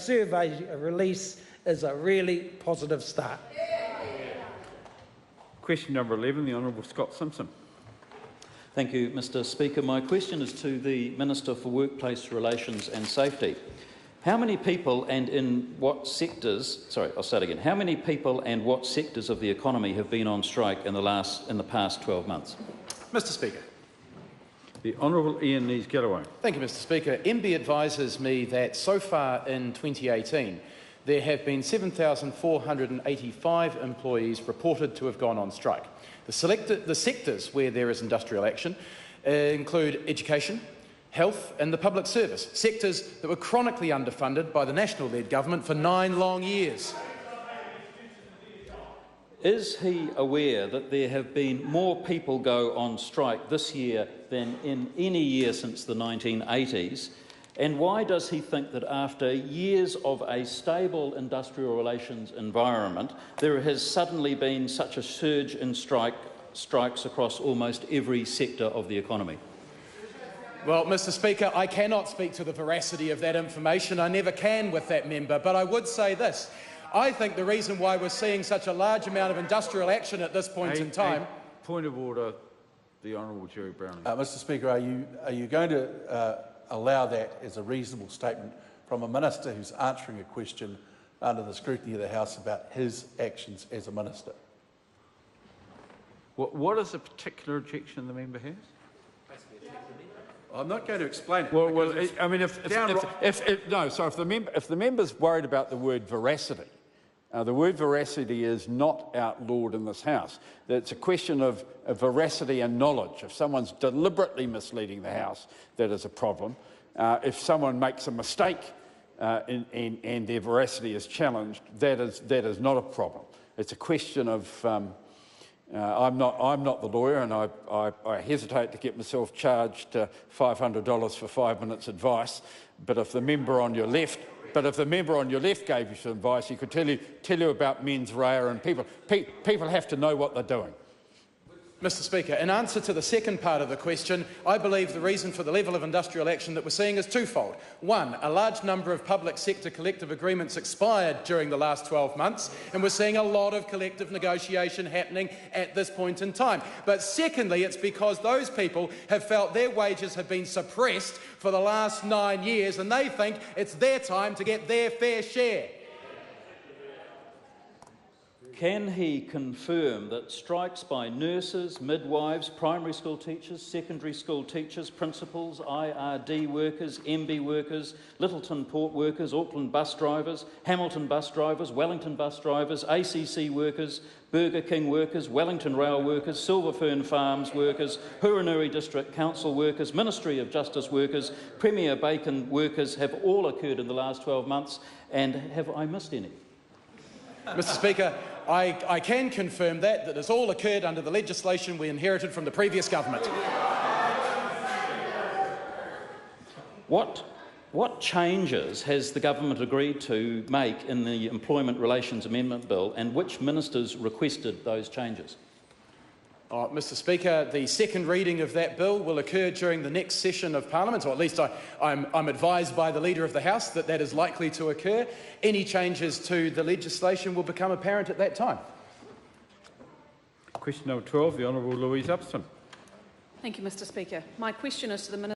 survey release is a really positive start. Question number 11, the Honourable Scott Simpson. Thank you, Mr Speaker. My question is to the Minister for Workplace Relations and Safety. How many people and in what sectors, how many people and what sectors of the economy have been on strike in the past 12 months? Mr Speaker. The Honourable Iain Lees-Galloway. Thank you, Mr Speaker. MB advises me that so far in 2018 there have been 7,485 employees reported to have gone on strike. The sectors where there is industrial action include education, health and the public service, sectors that were chronically underfunded by the National-led government for 9 long years. Is he aware that there have been more people go on strike this year than in any year since the 1980s? And why does he think that after years of a stable industrial relations environment, there has suddenly been such a surge in strikes across almost every sector of the economy? Well, Mr Speaker, I cannot speak to the veracity of that information. I never can with that member, but I would say this. I think the reason why we're seeing such a large amount of industrial action at this point in time— Point of order, the Honourable Gerry Brownlee. Mr Speaker, are you going to allow that as a reasonable statement from a minister who's answering a question under the scrutiny of the House about his actions as a minister? What is the particular objection the member has? I'm not going to explain. Well, I mean, if the member's worried about the word veracity, the word veracity is not outlawed in this House. It's a question of veracity and knowledge. If someone's deliberately misleading the House, that is a problem. If someone makes a mistake and their veracity is challenged, that is not a problem. It's a question of I'm not the lawyer, and I hesitate to get myself charged $500 for 5 minutes advice. But if the member on your left gave you some advice, he could tell you about mens rea and people have to know what they're doing. Mr Speaker, in answer to the second part of the question, I believe the reason for the level of industrial action that we're seeing is twofold. One, a large number of public sector collective agreements expired during the last 12 months, and we're seeing a lot of collective negotiation happening at this point in time. But secondly, it's because those people have felt their wages have been suppressed for the last 9 years, and they think it's their time to get their fair share. Can he confirm that strikes by nurses, midwives, primary school teachers, secondary school teachers, principals, IRD workers, MB workers, Littleton port workers, Auckland bus drivers, Hamilton bus drivers, Wellington bus drivers, ACC workers, Burger King workers, Wellington rail workers, Silver Fern Farms workers, Huranui District Council workers, Ministry of Justice workers, Premier Bacon workers have all occurred in the last 12 months, and have I missed any? Mr Speaker, I can confirm that has all occurred under the legislation we inherited from the previous government. What changes has the government agreed to make in the Employment Relations Amendment Bill, and which ministers requested those changes? Mr Speaker, the second reading of that bill will occur during the next session of Parliament, or at least I'm advised by the Leader of the House that is likely to occur. Any changes to the legislation will become apparent at that time. Question number 12, the Honourable Louise Upston. Thank you, Mr Speaker. My question is to the Minister